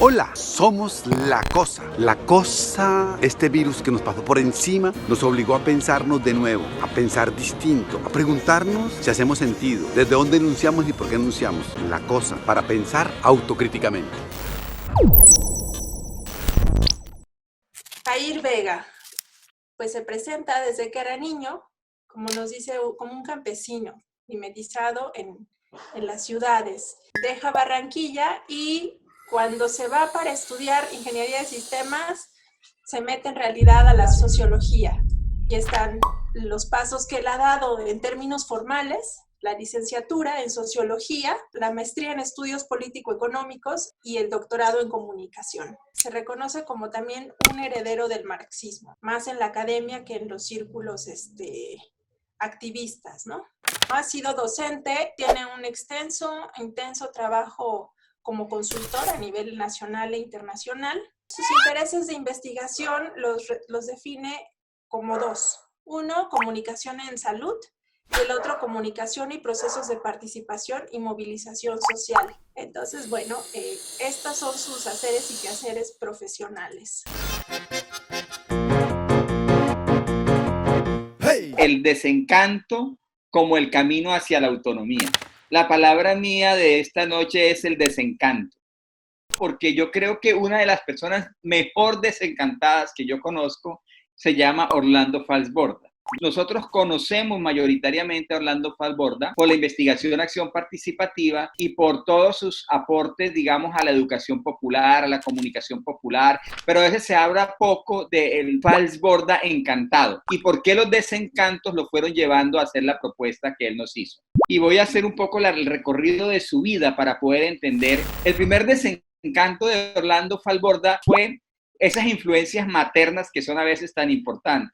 Hola, somos La Cosa. La Cosa, este virus que nos pasó por encima, nos obligó a pensarnos de nuevo, a pensar distinto, a preguntarnos si hacemos sentido, desde dónde enunciamos y por qué enunciamos. La Cosa, para pensar autocríticamente. Jair Vega, pues se presenta desde que era niño, como nos dice, como un campesino mimetizado en las ciudades. Deja Barranquilla y cuando se va para estudiar ingeniería de sistemas, se mete en realidad a la sociología. Y están los pasos que él ha dado en términos formales: la licenciatura en sociología, la maestría en estudios político-económicos y el doctorado en comunicación. Se reconoce como también un heredero del marxismo, más en la academia que en los círculos activistas, ¿no? Ha sido docente, tiene un intenso trabajo como consultor a nivel nacional e internacional. Sus intereses de investigación los define como dos. Uno, comunicación en salud, y el otro, comunicación y procesos de participación y movilización social. Entonces, bueno, estos son sus haceres y quehaceres profesionales. El desencanto como el camino hacia la autonomía. La palabra mía de esta noche es el desencanto, porque yo creo que una de las personas mejor desencantadas que yo conozco se llama Orlando Falsborda. Nosotros conocemos mayoritariamente a Orlando Falsborda por la investigación en acción participativa y por todos sus aportes, digamos, a la educación popular, a la comunicación popular, pero a veces se habla poco del Falsborda encantado y por qué los desencantos lo fueron llevando a hacer la propuesta que él nos hizo. Y voy a hacer un poco el recorrido de su vida para poder entender. El primer desencanto de Orlando Falsborda fue esas influencias maternas que son a veces tan importantes.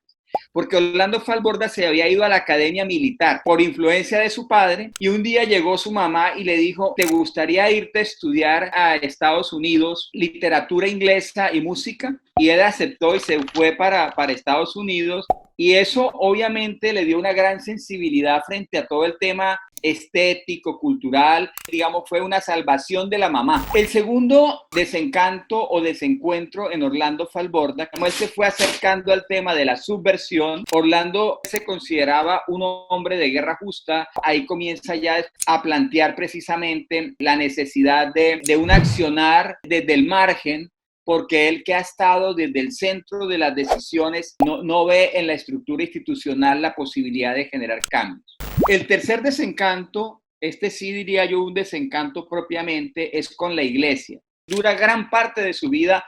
Porque Orlando Falsborda se había ido a la academia militar por influencia de su padre y un día llegó su mamá y le dijo: ¿te gustaría irte a estudiar a Estados Unidos literatura inglesa y música? Y él aceptó y se fue para Estados Unidos, y eso obviamente le dio una gran sensibilidad frente a todo el tema estético, cultural, digamos, fue una salvación de la mamá. El segundo desencanto o desencuentro en Orlando Falsborda, como él se fue acercando al tema de la subversión, Orlando se consideraba un hombre de guerra justa, ahí comienza ya a plantear precisamente la necesidad de un accionar desde el margen, porque él, que ha estado desde el centro de las decisiones, no ve en la estructura institucional la posibilidad de generar cambios. El tercer desencanto, este sí diría yo un desencanto propiamente, es con la iglesia. Dura gran parte de su vida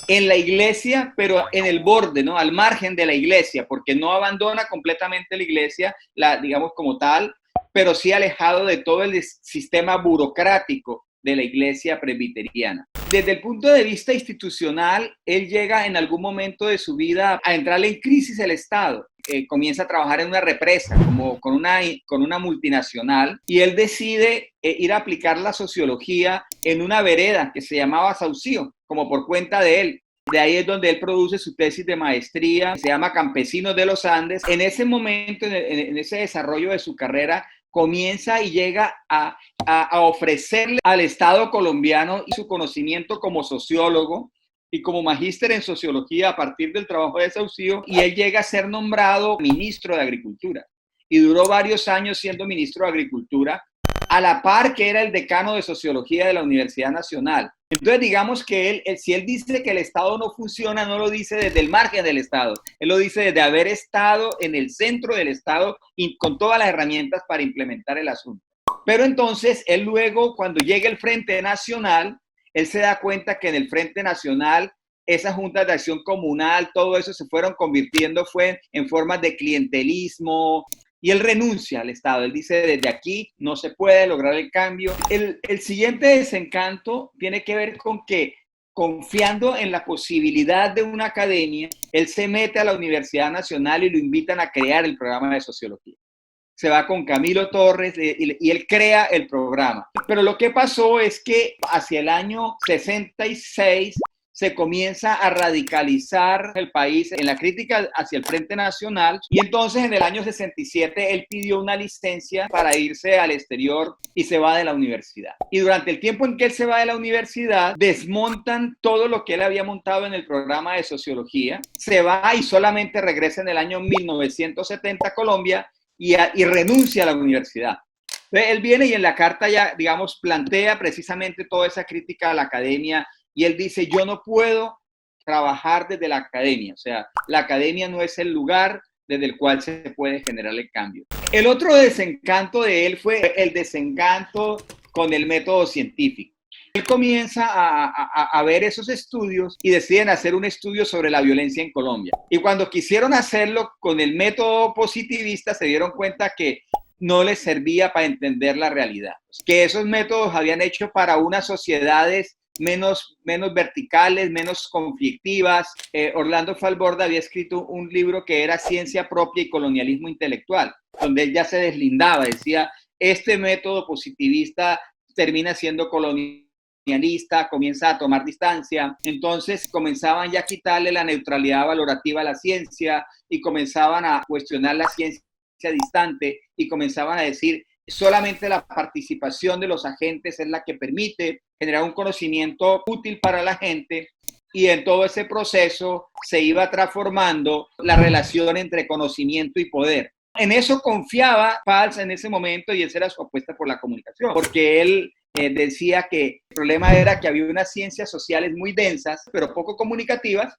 en la iglesia, pero en el borde, ¿no? Al margen de la iglesia, porque no abandona completamente la iglesia, digamos como tal, pero sí alejado de todo el sistema burocrático de la iglesia presbiteriana. Desde el punto de vista institucional, él llega en algún momento de su vida a entrarle en crisis el Estado. Comienza a trabajar en una represa, como con una multinacional, y él decide ir a aplicar la sociología en una vereda que se llamaba Saucío, como por cuenta de él. De ahí es donde él produce su tesis de maestría, se llama Campesinos de los Andes. En ese momento, en ese desarrollo de su carrera, comienza y llega a ofrecerle al Estado colombiano y su conocimiento como sociólogo y como magíster en sociología a partir del trabajo de Saucío, y él llega a ser nombrado ministro de Agricultura y duró varios años siendo ministro de Agricultura, a la par que era el decano de sociología de la Universidad Nacional. Entonces, digamos que si él dice que el Estado no funciona, no lo dice desde el margen del Estado, él lo dice desde haber estado en el centro del Estado y con todas las herramientas para implementar el asunto. Pero entonces, él luego, cuando llega el Frente Nacional, él se da cuenta que en el Frente Nacional, esas juntas de acción comunal, todo eso se fueron convirtiendo en formas de clientelismo, y él renuncia al Estado. Él dice: desde aquí no se puede lograr el cambio. El siguiente desencanto tiene que ver con que, confiando en la posibilidad de una academia, él se mete a la Universidad Nacional y lo invitan a crear el programa de sociología. Se va con Camilo Torres y él crea el programa. Pero lo que pasó es que hacia el año 66 se comienza a radicalizar el país en la crítica hacia el Frente Nacional, y entonces en el año 67 él pidió una licencia para irse al exterior y se va de la universidad. Y durante el tiempo en que él se va de la universidad, desmontan todo lo que él había montado en el programa de sociología, se va y solamente regresa en el año 1970 a Colombia y renuncia a la universidad. Entonces, él viene y en la carta ya, digamos, plantea precisamente toda esa crítica a la academia. Y él dice, yo no puedo trabajar desde la academia, o sea, la academia no es el lugar desde el cual se puede generar el cambio. El otro desencanto de él fue el desencanto con el método científico. Él comienza a ver esos estudios y deciden hacer un estudio sobre la violencia en Colombia. Y cuando quisieron hacerlo con el método positivista, se dieron cuenta que no les servía para entender la realidad, que esos métodos habían hecho para unas sociedades menos verticales, menos conflictivas. Orlando Falborda había escrito un libro que era Ciencia Propia y Colonialismo Intelectual, donde él ya se deslindaba, decía, este método positivista termina siendo colonialista, comienza a tomar distancia, entonces comenzaban ya a quitarle la neutralidad valorativa a la ciencia y comenzaban a cuestionar la ciencia distante y comenzaban a decir, solamente la participación de los agentes es la que permite generar un conocimiento útil para la gente, y en todo ese proceso se iba transformando la relación entre conocimiento y poder. En eso confiaba Valls en ese momento y esa era su apuesta por la comunicación, porque él decía que el problema era que había unas ciencias sociales muy densas, pero poco comunicativas,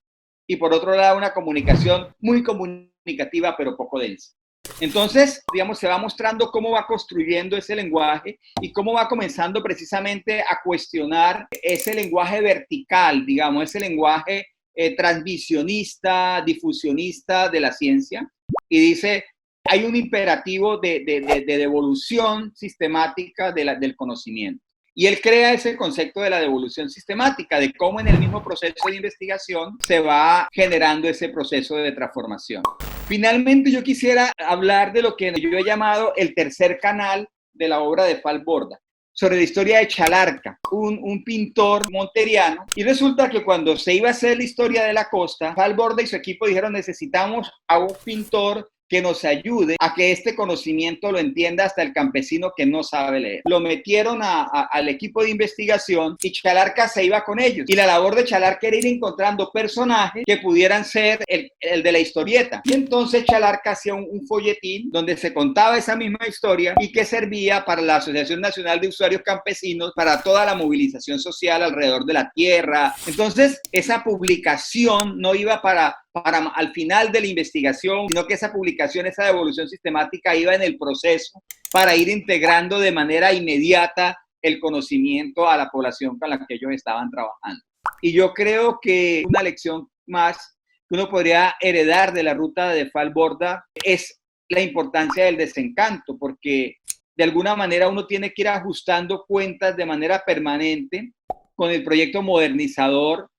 y por otro lado una comunicación muy comunicativa, pero poco densa. Entonces, digamos, se va mostrando cómo va construyendo ese lenguaje y cómo va comenzando precisamente a cuestionar ese lenguaje vertical, digamos, ese lenguaje transmisionista, difusionista de la ciencia. Y dice, hay un imperativo de devolución sistemática del conocimiento. Y él crea ese concepto de la devolución sistemática, de cómo en el mismo proceso de investigación se va generando ese proceso de transformación. Finalmente, yo quisiera hablar de lo que yo he llamado el tercer canal de la obra de Falborda, sobre la historia de Chalarca, un pintor monteriano. Y resulta que cuando se iba a hacer la historia de la costa, Falborda y su equipo dijeron, necesitamos a un pintor que nos ayude a que este conocimiento lo entienda hasta el campesino que no sabe leer. Lo metieron al equipo de investigación y Chalarca se iba con ellos. Y la labor de Chalarca era ir encontrando personajes que pudieran ser el de la historieta. Y entonces Chalarca hacía un folletín donde se contaba esa misma historia y que servía para la Asociación Nacional de Usuarios Campesinos, para toda la movilización social alrededor de la tierra. Entonces, esa publicación no iba para al final de la investigación, sino que esa publicación, esa devolución sistemática iba en el proceso para ir integrando de manera inmediata el conocimiento a la población con la que ellos estaban trabajando. Y yo creo que una lección más que uno podría heredar de la ruta de Falborda es la importancia del desencanto, porque de alguna manera uno tiene que ir ajustando cuentas de manera permanente con el proyecto modernizador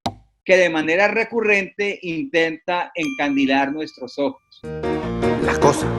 que de manera recurrente intenta encandilar nuestros ojos. La cosa.